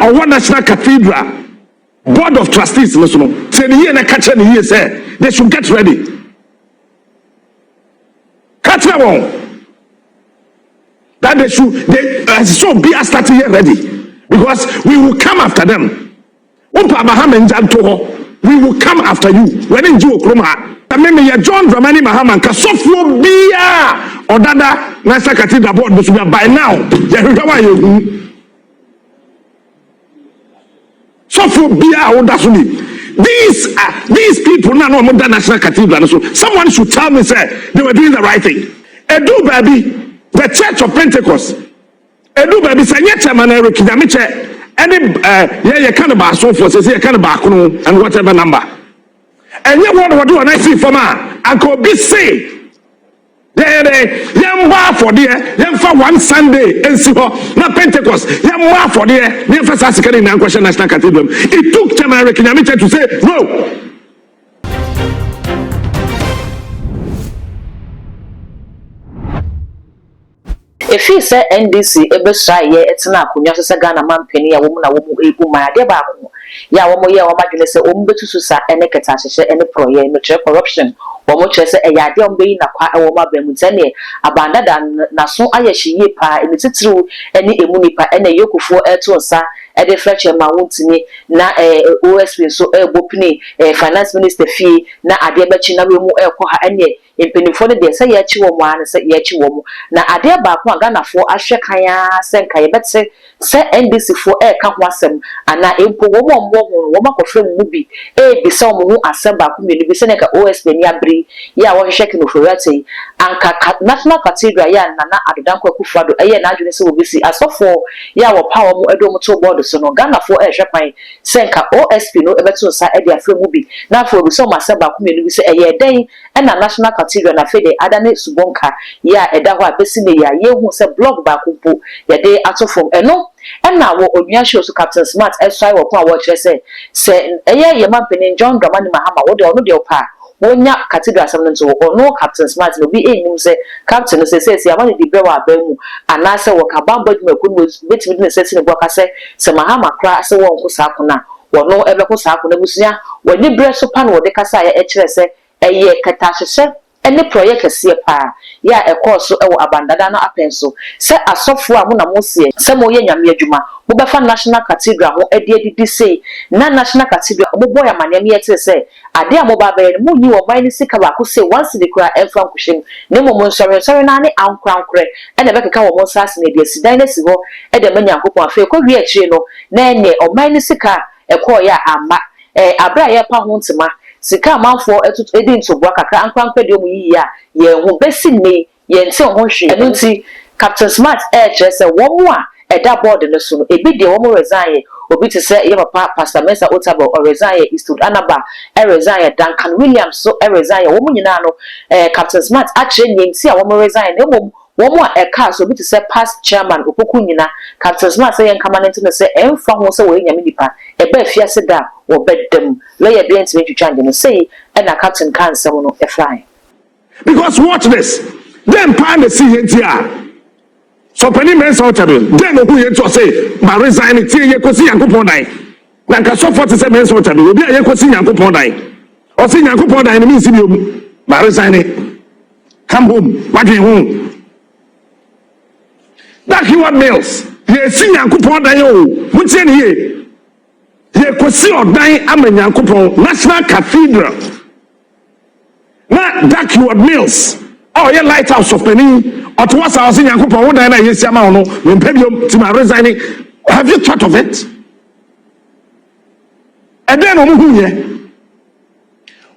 or one national cathedral board of trustees no so no say the year na catch the year say they should get ready catch them that they should be starting here ready because we will come after them we will come after you when in you kroma me John Dramani Mahama ka sofo bia odada national cathedral board be by now sofo bia odasuni these people now no more national cathedral so someone should tell me say they were doing the right thing edu baby the church of Pentecost edu baby say nye chairman Eric Damiche any yeah kind of so for say kind of and whatever number and you want to do an IC for man and could be say there young bar for there young for one Sunday and see not Pentecost young bar for there the first asking in question national cathedral it took time Eric Damiche to say no. If you say NDC ebe try ye etina akunya so se Ghana man pani ya wo mu na wo mu ebu ma de ba ko ya wo mo ye wo madwene se o mbetu so sa ene keta hyehyɛ ene proye no tre corruption wo mo kyerɛ se e ya de o mbe yi na kwa e wo ma ba mu tane abanda da na so ayehye pa ene titiriw ene emu nipa ene yokufo eto nsa e de fletcher ma wontini na OSP so e bopini finance minister fee na ade ba chi na we mu e kɔ ha ene empenifo de se ye chi wo mu an se ye chi wo mu na ade ba ko Ghana fo ahwe kanya se nka ye betse se NDC fo e ka ho asem ana empo wo mo wo makofre mu bi e bi se wo mu asem ba ko me bi se ne ka OSP ni abri ya wo hwe kino forate anka national cathedral ya nana adodanko akufado eye na adwene se wo bi si asofo ya wo power mu edo mu to board so no Ghana fo e hwe kwan se nka OSP no e beto sa e dia afre mu bi na fo bi se wo asem ba ko me bi se eye den na national cathedral na fede adane subonka ya eda ho abesi ne ya ye hu se blog ba kumpo ya de atofom eno na wo onua show so Captain Smart esai wo ko a wo kire se eye ye mampeni John Dramani Mahama wo de ono de opa wonya cathedral asem nto wo no Captain Smart no bi enim se captain se ya ma de brewa abamu ana se wo ka bamba dum akunu betimi ne se ne boka se Mahama kra se wo nko sa akona wo no ebe ko sa akona busuya wo ni bre so pa no wo de kasa ya kire se eye katahyehyɛ ene project kese pa ya ekoso ewo abandada no apenso se asofo a mo na mo se se mo ye nyame adwuma mo befa national cathedral ho edi sei na national cathedral mo boy amane me yete se ade a mo ba be mo nyi wo ban ni sika ba ko se once the kura emfa nkohwem ne mo nsɔre na ne ankrankre ene be keka wo mo sase na dia sidan na si ho e de manya nkopon afa ko wi akire no na enye o ban ni sika ekɔ ya ama abra ye pa ho ntema sika manfo edi ntoboa kakra ankwankwa de omu yi ya ye ho besi ne ye nte ho hwe eno nti Captain Smart kire se wo mu a eda board no so ebi de wo mu resign obi te se ye papa Pastor Mensa Otabo or resign Eastwood Anaba resign Duncan Williams so resign wo mu nyina no Captain Smart akire nyenti a wo mu resign ne wo mu a eka so obi te se past chairman opoku nyina Captain Smart say enkamanent no se emfa ho se wo nyame nipa eba afiase da wo bedam lawyer bi ntime twitwa no say na Captain kan sem no e fly because watch this them pan the see here so penny men so table then who you to say ma resign it ye kosi yankopon dan na nka so 47 men so table obi ye kosi yankopon dan o si yankopon dan means bi ma resign it come home what do you home that you want meals ye si yankopon dan yo mutie ne ye kosi odan amanyankopon national cathedral na that you want meals oh yeah lighthouse of penny or to us our yankopon wo dan na ye si ama no me mpebio ti ma resign have you thought of it and then o mu ye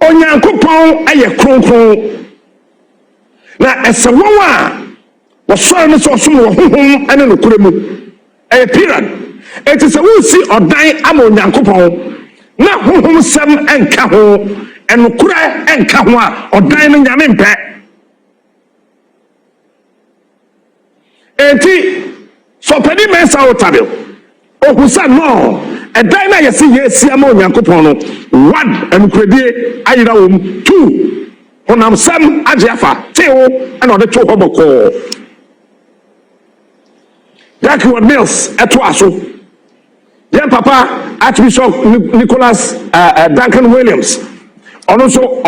onyankopon aye kronkron na esewo a wo so no so wo honhom ene no kuremu e period it is a we see odan ama onyankopon na honhom sem enka ho enokura enka ho a odan no nyame mpe enti so pedi Mensa Otabo ohusa no edan na yesi yesi ama onyankopon no one enokradie ayira wo 2 onam sam ajeafa teo ana ode to hoboko Jackie what meals eto aso ye Then Papa Archbishop Nicholas Duncan Williams. Also,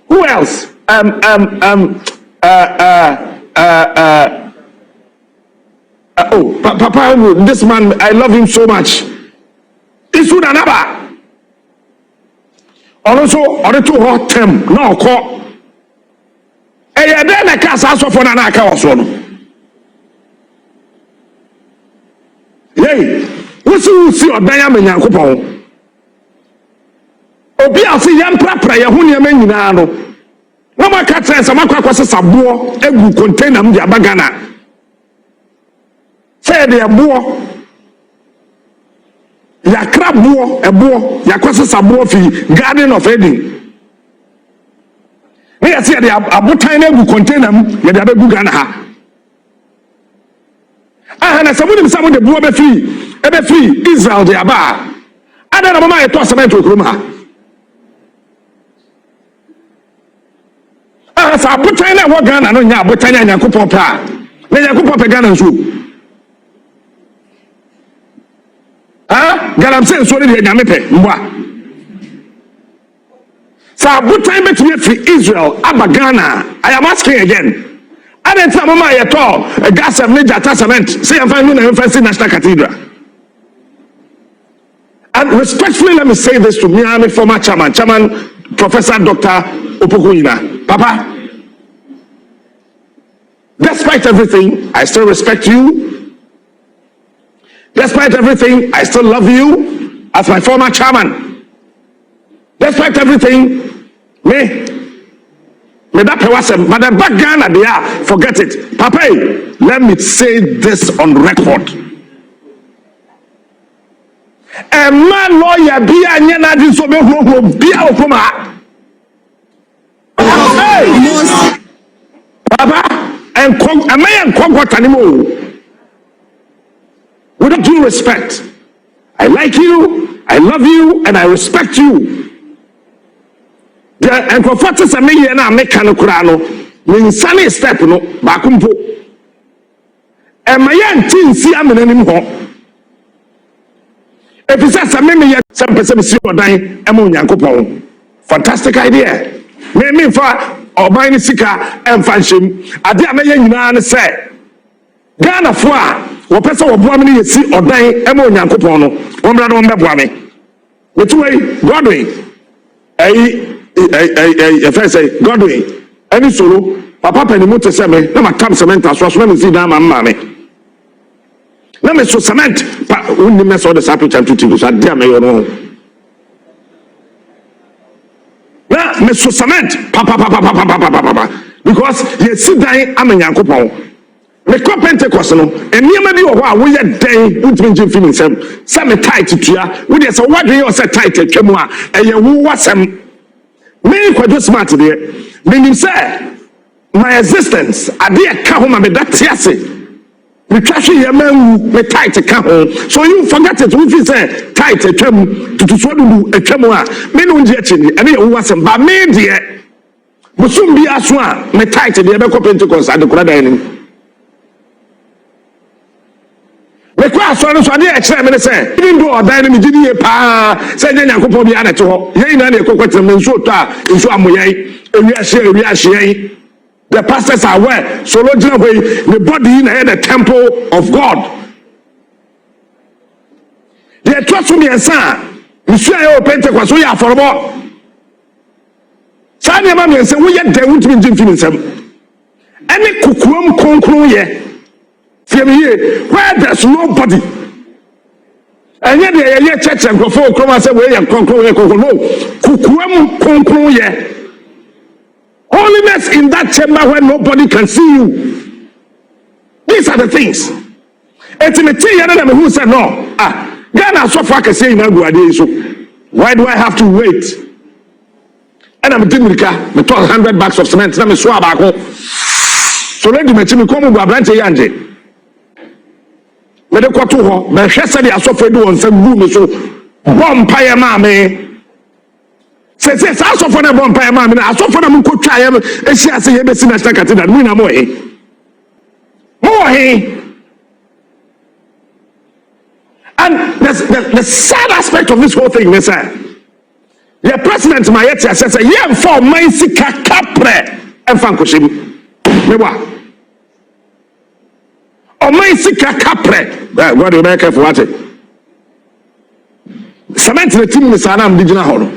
who else? Papa, this man, I love him so much. Isu Nanaba. Also, hot term, no call. Then a cast for Nanaka also. Yay, what's you see or diamond Yankupon? Obia see young prapra Yahunia Menino. No more cats and some aquas a boar, egu container Bagana. Say they are boar. Ya crab boar, a boar, Yaquas a boar fee, Garden of Eden. They say they are a botine egu container, Yadabe Bugana. And some of the boar be free, Israel, the Abba. I don't know my toss to Roma. As I put in a gun and on ya, but I am Kupopa. Then I could pop a gun and shoot. I'm saying sorry, Yamipe. So I put time between Israel, Abagana. I am asking again. I didn't tell Mama at all. A gas of major testament. Say I'm finding a fancy National Cathedral. And respectfully, let me say this to me, I'm a former chairman, Professor Dr. Onyinah. Papa, despite everything, I still respect you. Despite everything, I still love you as my former chairman. Despite everything, me that person, but the back Ghana they are, forget it. Papa, let me say this on record. A man lawyer be a nyana di so be be a okoma. Hey, Papa, and a man what anymore. With due respect, I like you, I love you, and I respect you. And for what is a million I make an okurano, means sunny step no bakumpo. And my young teen see I'm in anymore. If it says a million, some person see or dying, among Yankopon. Fantastic idea. Me for or buying sika and fanshim. I did a million say Ghana for or person or woman see or dying, among Yankopon. One brother on the woman. Which way, Godwin? If I say Godwin, any solo, Papa Pennymote send me, no matter cement as well, let me see down my mammy. Let me so cement, but when the mess of the sapphire to do, I damn your own. Now, Miss Cement, Papa, because you sit down, I'm in Yankopon. The crop Pentecost, and near maybe a while we are day, which means you feeling some tight to ya, with us, what do you say tight to Chemua, and you was some. Me quite smart there. Meaning say my existence I did come home and that tiase. We trash your man me tight to come home. So you forget it if you say tight a term to so do a termoa. Me no nje and you was but me dear. But soon be as one me tight the be Pentecost at the Quran. Me kwa so no so dey e kire me say even though odan me gidi e pa say nya Yankopon bi anato ho ye na na ekokwatem me nso to a nso amoyen ewi ahye the pastors are where so lo gina boy the body in the temple of God they trust me ensa me sure e Pentecost so ya aforobo sa ne ma me ensa wo ye dan wo timi njim fini nsam ene kukuam konkron ye where there's nobody. And yet they are church and go for Chroma say we are conclude no kukuam conclude ye. Holiness in that chamber where nobody can see you. These are the things. Intimate and who said no. Ghana so far can say so why do I have to wait? And I'm doing me $100 of cement. Let me swap back home. So let me come over branch yanje. Me de kwato ho me hwe se de asofo de won sam gu me so bompaye ma me se asofo na bompaye ma me na asofo na mkotwa ye ehia se ye be si National Cathedral mu na mo he And the sad aspect of this whole thing is the president Mayeti says, "Yeah, for my sika kapre and fankoshim." Mewa. O my sika kapre. What do you make for what? Cement the team is an indigenous hall.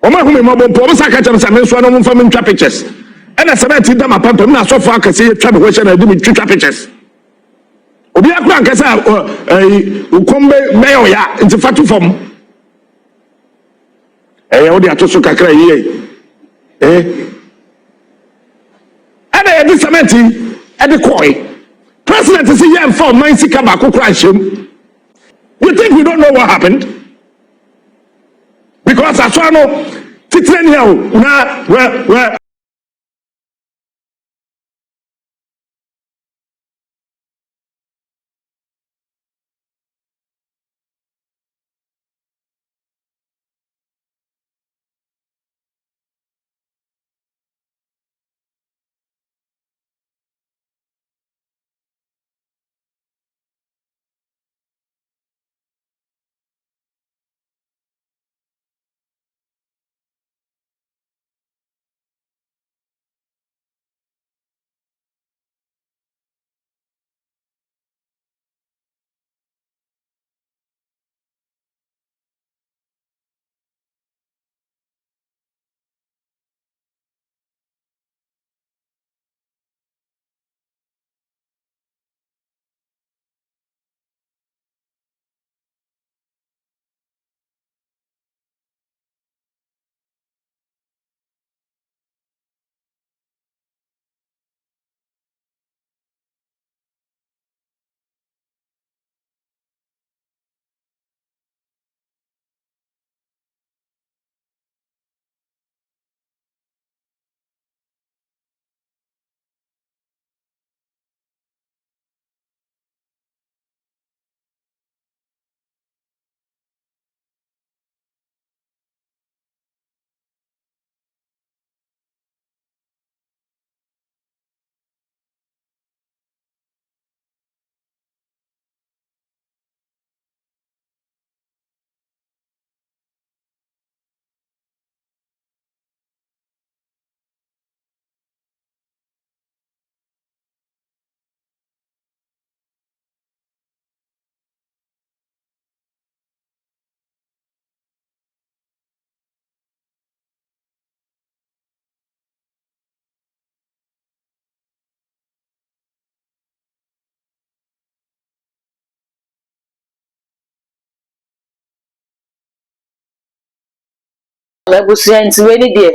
O my home mobile pomsa catch them some so no from pictures. And the cement them a pump na so far can see trap question and do me pictures. Obi akura nkasa ukombe meyo ya nti fatu fom odi atoso kakra yie ana e di samenti e di koi president say yam for man sika ba kokra him. You think we don't know what happened? Because aswano titren here na where Mebusia nti we ni de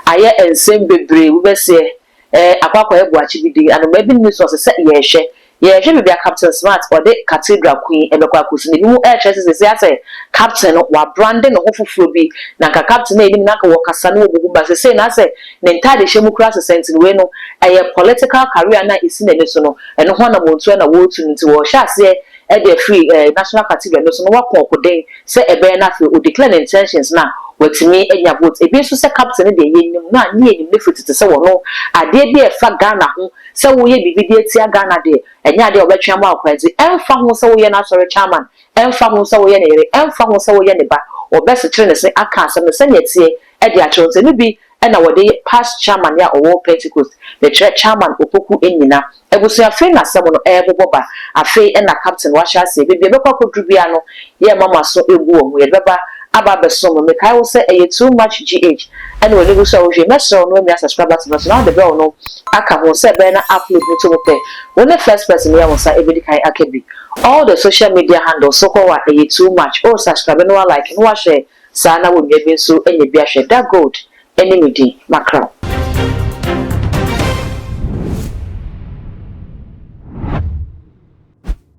aye ensem bebre wo be se akwakwa ebuachi bidi and maybe news was se ye hwe bibia Captain Smart or the Cathedral Queen ebekwa akosi ni mu se ase captain wa brand no hofufuro bi na ka captain na edim na ka wokasa na obugu ba se na se ne ntade hye mu kra se senti we no political career na isi na ne so no eno ho na montu na wo tu nti wo hye ase the free National Cathedral no so no wakọ okoden se ebe na fe o declare intentions na watimi enya vote ebi so se captain de yenim na anye enim ne fitete se wono ade bi e fa Ghana ho se wo ye bibidi etia Ghana de enya de obetwa ma akwanti emfa ho se wo ye na sorry chairman emfa ho se wo ye ne yere emfa ho se wo ye ne ba obese kire ne se aka asem ne se netie e de achonse ne bi na wode past chairman ya owo Pentecost the chairman opoku Onyinah ebusu afi na asem no boba afi na captain wa sha se bibia bekwa kodrubia no ye mama so egu omu ye beba aba beso me kai wo se too much gh and we go so we meso no me subscribers no now the bell no aka ho se be na upload ni to mo pe when the first person ya wo sa ebedi kai akabi all the social media handles so ko wa too much oh subscribe no like no wa share sa na wo me bi so enya bi ahwe that gold enemy di makra